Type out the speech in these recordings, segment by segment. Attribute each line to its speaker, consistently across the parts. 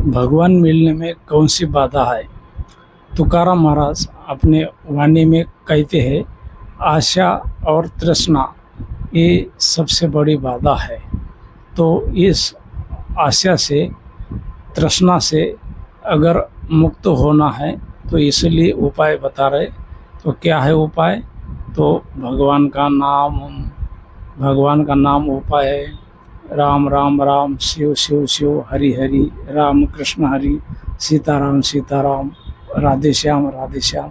Speaker 1: भगवान मिलने में कौन सी बाधा है। तुकाराम महाराज अपने वाणी में कहते हैं, आशा और तृष्णा ये सबसे बड़ी बाधा है। तो इस आशा से, तृष्णा से अगर मुक्त होना है तो इसलिए उपाय बता रहे। तो क्या है उपाय? तो भगवान का नाम उपाय है। राम राम राम, शिव शिव शिव, हरि हरि, राम कृष्ण हरि, सीताराम सीताराम, राधे श्याम राधे श्याम।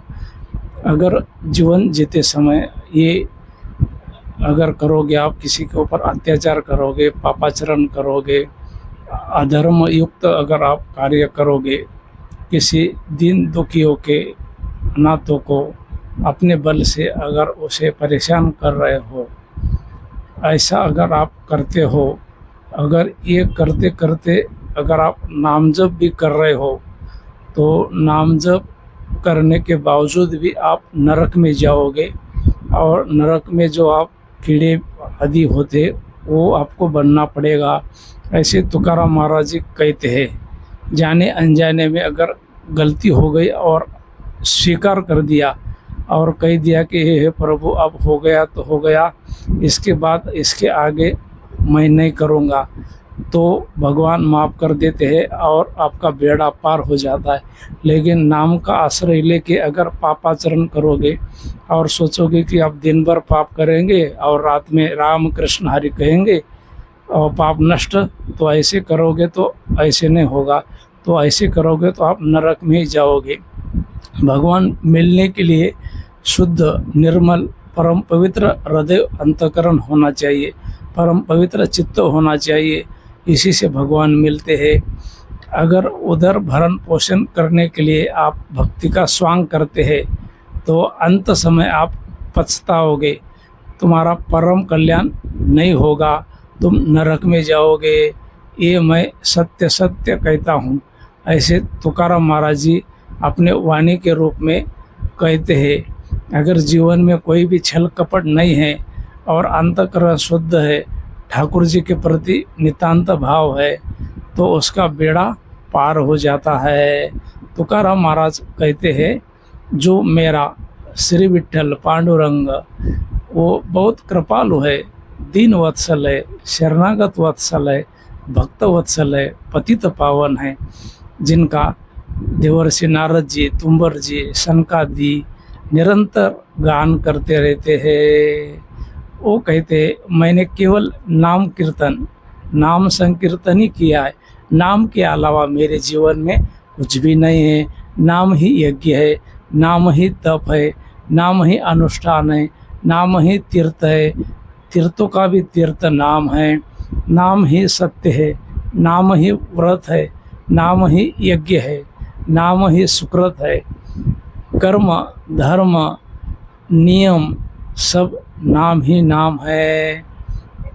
Speaker 1: अगर जीवन जीते समय ये अगर करोगे, आप किसी के ऊपर अत्याचार करोगे, पापाचरण करोगे, अधर्म युक्त अगर आप कार्य करोगे, किसी दीन दुखियों के, अनाथों को अपने बल से अगर उसे परेशान कर रहे हो, ऐसा अगर आप करते हो, अगर ये करते करते अगर आप नाम जप भी कर रहे हो, तो नाम जप करने के बावजूद भी आप नरक में जाओगे। और नरक में जो आप कीड़े आदि होते वो आपको बनना पड़ेगा। ऐसे तुकाराम महाराज जी कहते हैं। जाने अनजाने में अगर गलती हो गई और स्वीकार कर दिया और कह दिया कि हे प्रभु अब हो गया तो हो गया, इसके बाद इसके आगे मैं नहीं करूँगा, तो भगवान माफ़ कर देते हैं और आपका बेड़ा पार हो जाता है। लेकिन नाम का आश्रय लेके अगर पापाचरण करोगे और सोचोगे कि आप दिन भर पाप करेंगे और रात में राम कृष्ण हरि कहेंगे और पाप नष्ट, तो ऐसे करोगे तो ऐसे नहीं होगा। तो ऐसे करोगे तो आप नरक में ही जाओगे। भगवान मिलने के लिए शुद्ध, निर्मल, परम पवित्र हृदय अंतःकरण होना चाहिए, परम पवित्र चित्त होना चाहिए। इसी से भगवान मिलते हैं। अगर उधर भरण पोषण करने के लिए आप भक्ति का स्वांग करते हैं तो अंत समय आप पछताओगे, तुम्हारा परम कल्याण नहीं होगा, तुम नरक में जाओगे। ये मैं सत्य सत्य कहता हूँ। ऐसे तुकाराम महाराज जी अपने वाणी के रूप में कहते हैं। अगर जीवन में कोई भी छल कपट नहीं है और अंतःकरण शुद्ध है, ठाकुर जी के प्रति नितांत भाव है, तो उसका बेड़ा पार हो जाता है। तुकाराम महाराज कहते हैं, जो मेरा श्री विठ्ठल पांडुरंग वो बहुत कृपालु है, दीन वत्सल है, शरणागत वत्सल है, भक्त वत्सल है, पतित पावन है, जिनका देवर्षि नारद जी, तुम्बर जी, सनकादि निरंतर गान करते रहते हैं। वो कहते, मैंने केवल नाम कीर्तन, नाम संकीर्तन ही किया है, नाम के अलावा मेरे जीवन में कुछ भी नहीं है। नाम ही यज्ञ है, नाम ही तप है, नाम ही अनुष्ठान है, नाम ही तीर्थ है, तीर्थों का भी तीर्थ नाम है, नाम ही सत्य है, नाम ही व्रत है, नाम ही यज्ञ है, नाम ही सुकृत है। कर्म, धर्म, नियम सब नाम ही नाम है।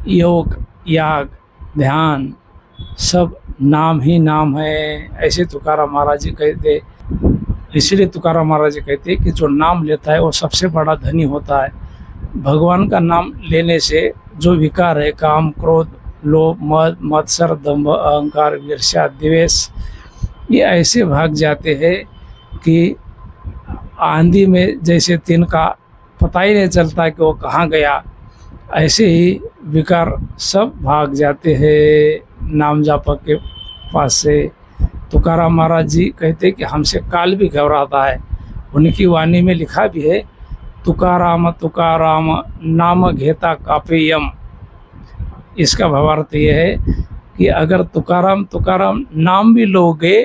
Speaker 1: योग, याग, ध्यान सब नाम ही नाम है। ऐसे तुकाराम महाराज जी कहते। इसलिए तुकाराम महाराज जी कहते कि जो नाम लेता है वो सबसे बड़ा धनी होता है। भगवान का नाम लेने से जो विकार है, काम, क्रोध, लोभ, मद, मत्सर, दंभ, अहंकार, ईर्ष्या, द्वेष, ये ऐसे भाग जाते हैं कि आंधी में जैसे तिनका पता ही नहीं चलता कि वो कहाँ गया, ऐसे ही विकार सब भाग जाते हैं नाम जापक के पास से। तुकाराम महाराज जी कहते कि हमसे काल भी घबराता है। उनकी वाणी में लिखा भी है, तुकाराम तुकाराम नाम घेता कापे यम। इसका भावार्थ ये है कि अगर तुकाराम तुकाराम नाम भी लोगे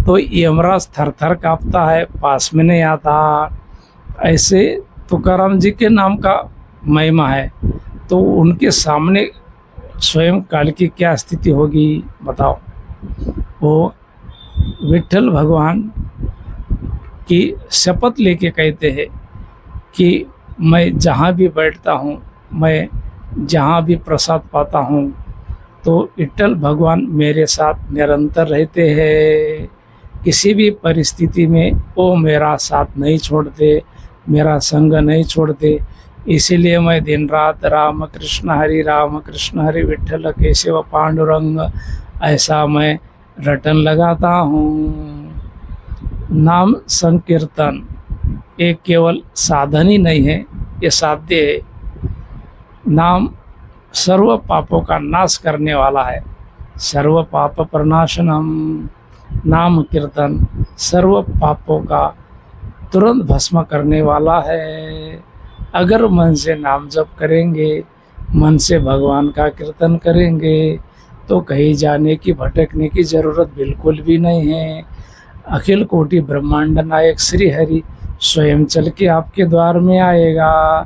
Speaker 1: तो यमराज थर थर काँपता है, पास में नहीं आता। ऐसे तुकाराम जी के नाम का महिमा है। तो उनके सामने स्वयं काल की क्या स्थिति होगी बताओ। वो विठ्ठल भगवान की शपथ लेके कहते हैं कि मैं जहाँ भी बैठता हूँ, मैं जहाँ भी प्रसाद पाता हूँ, तो विठ्ठल भगवान मेरे साथ निरंतर रहते हैं। किसी भी परिस्थिति में वो मेरा साथ नहीं छोड़ते, मेरा संग नहीं छोड़ते। इसीलिए मैं दिन रात राम कृष्ण हरि विठ्ठल केशव पांडुरंग ऐसा मैं रटन लगाता हूँ। नाम संकीर्तन एक केवल साधन ही नहीं है, ये साध्य है। नाम सर्व पापों का नाश करने वाला है। सर्व पाप प्रनाशनम, नाम कीर्तन सर्व पापों का तुरंत भस्म करने वाला है। अगर मन से नाम जप करेंगे, मन से भगवान का कीर्तन करेंगे, तो कहीं जाने की भटकने की ज़रूरत बिल्कुल भी नहीं है। अखिल कोटि ब्रह्मांड नायक श्री हरि स्वयं चल के आपके द्वार में आएगा।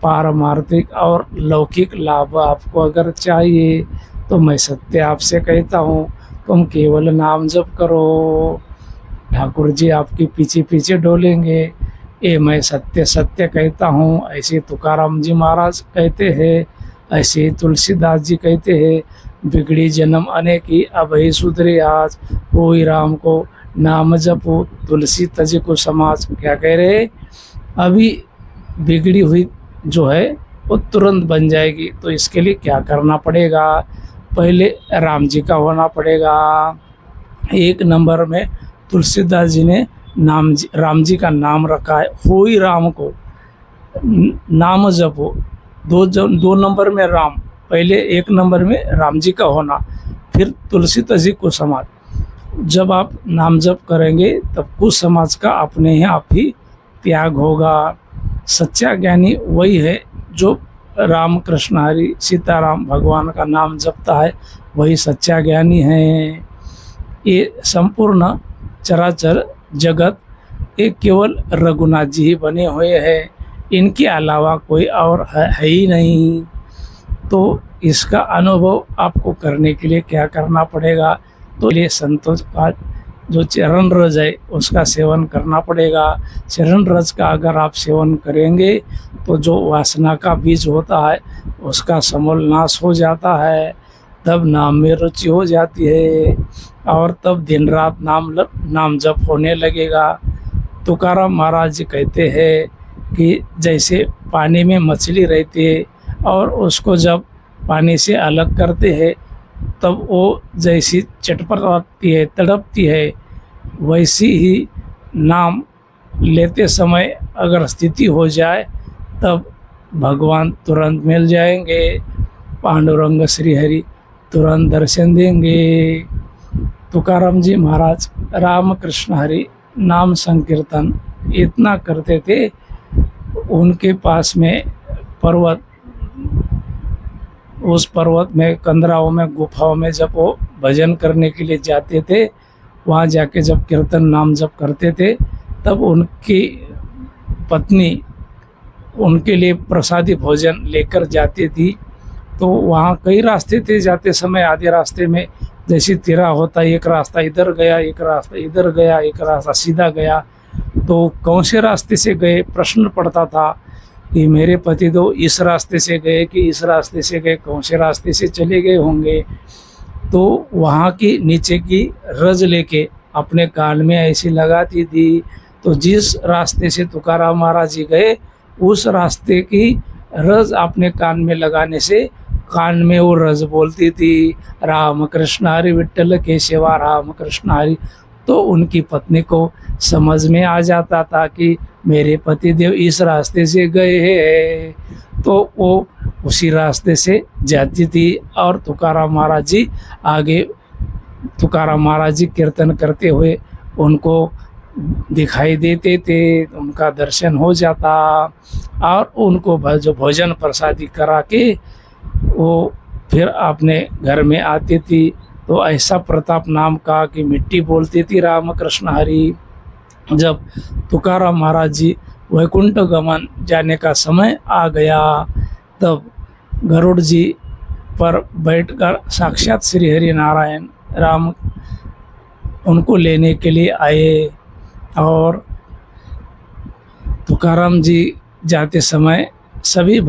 Speaker 1: पारमार्थिक और लौकिक लाभ आपको अगर चाहिए तो मैं सत्य आपसे कहता हूँ, तुम केवल नाम जप करो। ठाकुर जी आपके पीछे पीछे डोलेंगे। ये मैं सत्य सत्य कहता हूँ, ऐसे तुकाराम जी महाराज कहते हैं, ऐसे तुलसीदास जी कहते हैं। बिगड़ी जन्म अनेकी अब ही सुधरे आज, होई राम को नाम जपो तुलसी तज को समाज। क्या कह रहे? अभी बिगड़ी हुई जो है वो तुरंत बन जाएगी। तो इसके लिए क्या करना पड़ेगा? पहले राम जी का होना पड़ेगा। एक नंबर में तुलसीदास जी ने राम जी का नाम रखा है, होई राम को नाम जपो। दो नंबर में राम, पहले एक नंबर में राम जी का होना, फिर तुलसी तजी को समाज। जब आप नाम जप करेंगे तब कुछ समाज का अपने ही आप ही त्याग होगा। सच्चा ज्ञानी वही है जो राम कृष्ण हरि सीताराम भगवान का नाम जपता है, वही सच्चा ज्ञानी है। ये संपूर्ण चराचर जगत एक केवल रघुनाथ जी ही बने हुए हैं, इनके अलावा कोई और है ही नहीं। तो इसका अनुभव आपको करने के लिए क्या करना पड़ेगा? तो ये संतोष का जो चरण रज है उसका सेवन करना पड़ेगा। चरण रज का अगर आप सेवन करेंगे तो जो वासना का बीज होता है उसका समूल नाश हो जाता है। तब नाम में रुचि हो जाती है और तब दिन रात नाम जप होने लगेगा। तुकाराम महाराज जी कहते हैं कि जैसे पानी में मछली रहती है और उसको जब पानी से अलग करते हैं तब वो जैसी चटपटाती है, तड़पती है, वैसी ही नाम लेते समय अगर स्थिति हो जाए तब भगवान तुरंत मिल जाएंगे। पांडुरंग श्री हरि तुरंत दर्शन देंगे। तुकाराम जी महाराज राम कृष्ण हरि नाम संकीर्तन इतना करते थे। उनके पास में पर्वत, उस पर्वत में कंदराओं में गुफाओं में जब वो भजन करने के लिए जाते थे, वहाँ जाके जब कीर्तन नाम जप करते थे तब उनकी पत्नी उनके लिए प्रसादी भोजन लेकर जाती थी। तो वहाँ कई रास्ते थे, जाते समय आधे रास्ते में जैसे तिरा होता, एक रास्ता इधर गया, एक रास्ता इधर गया, एक रास्ता सीधा गया। तो कौन से रास्ते से गए प्रश्न पड़ता था कि मेरे पति तो इस रास्ते से गए कि इस रास्ते से गए, कौन से रास्ते से चले गए होंगे। तो वहाँ की नीचे की रज लेके अपने कान में ऐसी लगाती थी। तो जिस रास्ते से तुकाराम महाराज जी गए उस रास्ते की रज अपने कान में लगाने से कान में वो रज बोलती थी, राम कृष्ण हरि विट्ठल के सेवा राम कृष्ण हरि। तो उनकी पत्नी को समझ में आ जाता था कि मेरे पतिदेव इस रास्ते से गए हैं। तो वो उसी रास्ते से जाती थी और तुकाराम महाराज जी आगे, तुकाराम महाराज जी कीर्तन करते हुए उनको दिखाई देते थे, उनका दर्शन हो जाता और उनको जो भोजन प्रसादी करा के वो फिर अपने घर में आती थी। तो ऐसा प्रताप नाम का कि मिट्टी बोलती थी राम कृष्ण हरि। जब तुकाराम महाराज जी वैकुंठ गमन जाने का समय आ गया तब गरुड़ जी पर बैठकर साक्षात श्री हरि नारायण राम उनको लेने के लिए आए। और तुकाराम जी जाते समय सभी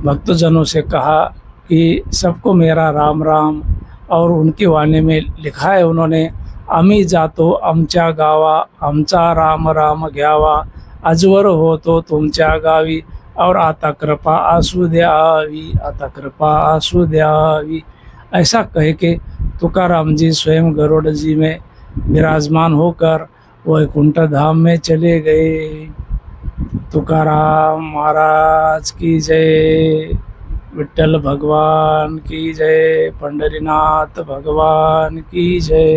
Speaker 1: भक्तजनों से कहा कि सबको मेरा राम राम। और उनकी वाणी में लिखा है उन्होंने, आम्ही जातो आमच्या गावा, आमचा राम राम घ्यावा, अजवर होतो तुमच्या गावी, और आता कृपा आसू द्यावी, आता कृपा आसू द्यावी। ऐसा कह के तुकाराम जी स्वयं गरुड़ जी में विराजमान होकर वैकुंठ धाम में चले गए। तुकाराम महाराज की जय, विठ्ठल भगवान की जय, पंढरीनाथ भगवान की जय।